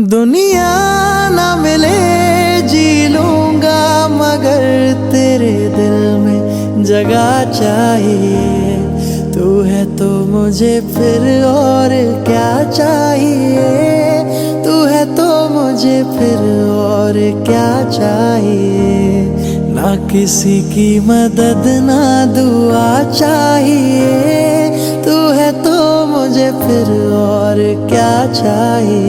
दुनिया ना मिले जी लूंगा, मगर तेरे दिल में जगह चाहिए। तू है तो मुझे फिर और क्या चाहिए, तू है तो मुझे फिर और क्या चाहिए। ना किसी की मदद ना दुआ चाहिए, तू है तो मुझे फिर और क्या चाहिए।